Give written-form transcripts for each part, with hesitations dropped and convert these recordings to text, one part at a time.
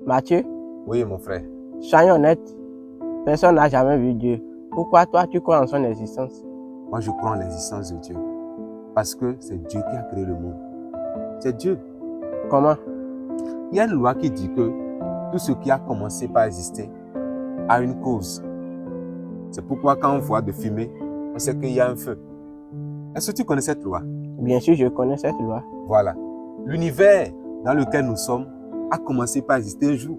Mathieu, Oui, mon frère. soyons honnêtes, personne n'a jamais vu Dieu. Pourquoi toi tu crois en son existence? Moi, je crois en l'existence de Dieu. Parce que c'est Dieu qui a créé le monde. C'est Dieu. Comment? Il y a une loi qui dit que tout ce qui a commencé par exister a une cause. C'est pourquoi quand on voit de fumée, on sait qu'il y a un feu. Est-ce que tu connais cette loi? Bien sûr, je connais cette loi. Voilà. L'univers dans lequel nous sommes a commencé par exister un jour.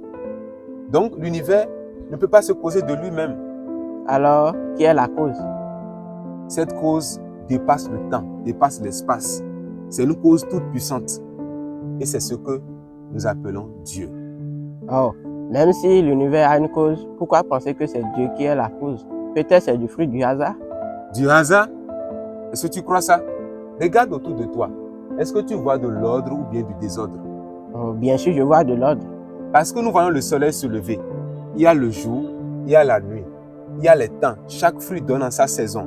Donc, l'univers ne peut pas se causer de lui-même. Alors, qui est la cause? Cette cause dépasse le temps, dépasse l'espace. C'est une cause toute puissante. Et c'est ce que nous appelons Dieu. Oh, même si l'univers a une cause, pourquoi penser que c'est Dieu qui est la cause? Peut-être c'est du fruit du hasard? Du hasard? Est-ce que tu crois ça? Regarde autour de toi. Est-ce que tu vois de l'ordre ou bien du désordre? Oh, bien sûr, je vois de l'ordre. Parce que nous voyons le soleil se lever. Il y a le jour, il y a la nuit, il y a les temps. Chaque fruit donne en sa saison.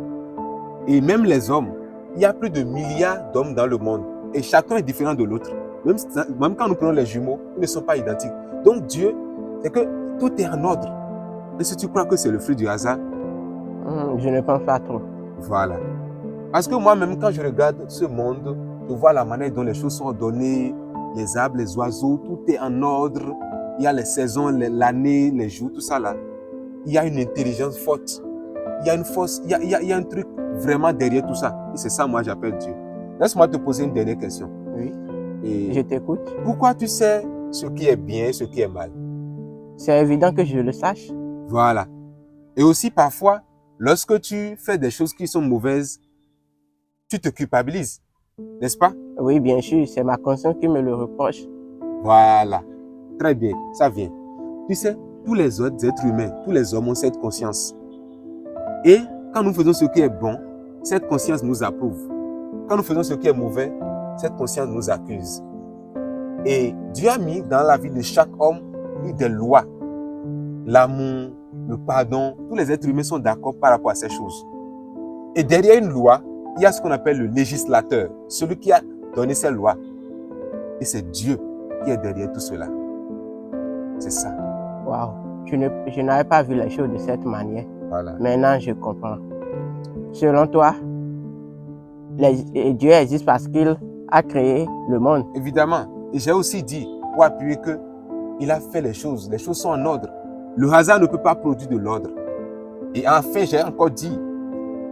Et même les hommes, il y a plus de milliards d'hommes dans le monde. Et chacun est différent de l'autre. Même quand nous prenons les jumeaux, ils ne sont pas identiques. Donc Dieu, c'est que tout est en ordre. Est-ce que tu crois que c'est le fruit du hasard? Je ne pense pas trop. Voilà. Parce que moi-même, quand je regarde ce monde, je vois la manière dont les choses sont ordonnées, les arbres, les oiseaux, tout est en ordre. Il y a les saisons, l'année, les jours, tout ça là. Il y a une intelligence forte. Il y a une force, il y a un truc vraiment derrière tout ça. Et c'est ça, moi, j'appelle Dieu. Laisse-moi te poser une dernière question. Oui, Et je t'écoute. pourquoi tu sais ce qui est bien, ce qui est mal? C'est évident que je le sache. Voilà. Et aussi, parfois, lorsque tu fais des choses qui sont mauvaises, tu te culpabilises, n'est-ce pas? Oui, bien sûr, c'est ma conscience qui me le reproche. Voilà. Très bien, ça vient. Tu sais, tous les autres êtres humains, tous les hommes ont cette conscience. Et quand nous faisons ce qui est bon, cette conscience nous approuve. Quand nous faisons ce qui est mauvais, cette conscience nous accuse. Et Dieu a mis dans la vie de chaque homme des lois. L'amour, le pardon, tous les êtres humains sont d'accord par rapport à ces choses. Et derrière une loi, il y a ce qu'on appelle le législateur, celui qui a donné ces lois. Et c'est Dieu qui est derrière tout cela. C'est ça. Waouh, je n'avais pas vu les choses de cette manière. Voilà. Maintenant, je comprends. Selon toi, Dieu existe parce qu'il a créé le monde. Évidemment. Et j'ai aussi dit, pour appuyer qu'il a fait les choses sont en ordre. Le hasard ne peut pas produire de l'ordre. Et enfin, j'ai encore dit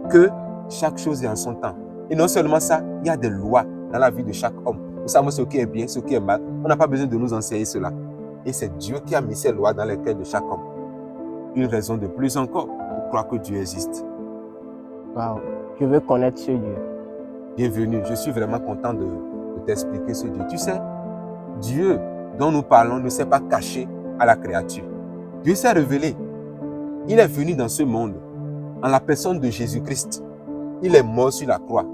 que chaque chose est en son temps. Et non seulement ça, il y a des lois dans la vie de chaque homme. Nous savons ce qui est bien, ce qui est mal. On n'a pas besoin de nous enseigner cela. Et c'est Dieu qui a mis ces lois dans les cœurs de chaque homme. Une raison de plus encore pour croire que Dieu existe. Waouh, je veux connaître ce Dieu. Bienvenue, je suis vraiment content de t'expliquer ce Dieu. Tu sais, Dieu dont nous parlons ne s'est pas caché à la créature. Dieu s'est révélé. Il est venu dans ce monde en la personne de Jésus-Christ. Il est mort sur la croix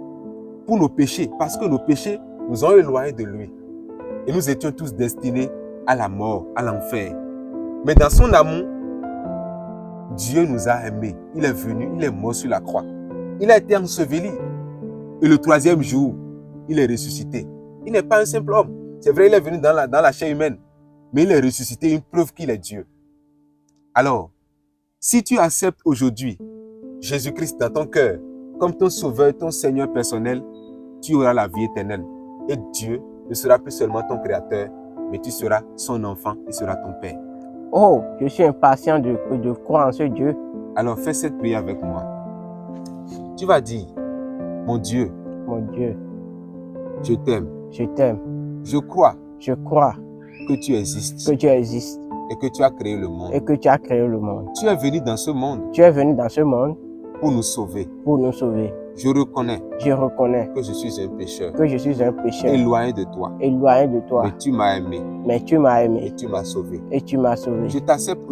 pour nos péchés, parce que nos péchés nous ont éloignés de lui. Et nous étions tous destinés à la mort, à l'enfer. Mais dans son amour, Dieu nous a aimés. Il est venu, il est mort sur la croix. Il a été enseveli. Et le troisième jour, il est ressuscité. Il n'est pas un simple homme. C'est vrai, il est venu dans la chair humaine. Mais il est ressuscité, une preuve qu'il est Dieu. Alors, si tu acceptes aujourd'hui Jésus-Christ dans ton cœur, comme ton sauveur, ton Seigneur personnel, tu auras la vie éternelle. Et Dieu ne sera plus seulement ton créateur, mais tu seras son enfant, il sera ton Père. Oh, je suis impatient de croire en ce Dieu. Alors fais cette prière avec moi. Tu vas dire, mon Dieu, je t'aime. Je crois que tu existes et que tu as créé le monde. Tu es venu dans ce monde pour nous sauver. Je reconnais que je suis un pécheur, éloigné de toi. Mais tu m'as aimé. Et tu m'as sauvé. Je t'accepte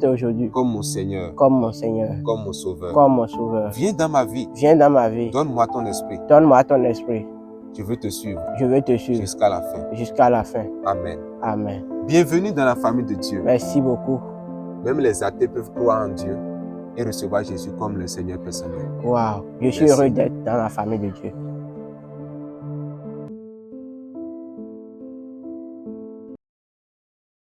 aujourd'hui comme mon Seigneur, comme mon Sauveur. Viens dans ma vie. Donne-moi ton esprit. Je veux te suivre jusqu'à la fin. Amen. Bienvenue dans la famille de Dieu. Merci beaucoup. Même les athées peuvent croire en Dieu et recevoir Jésus comme le Seigneur personnel. Waouh, je suis heureux d'être dans la famille de Dieu.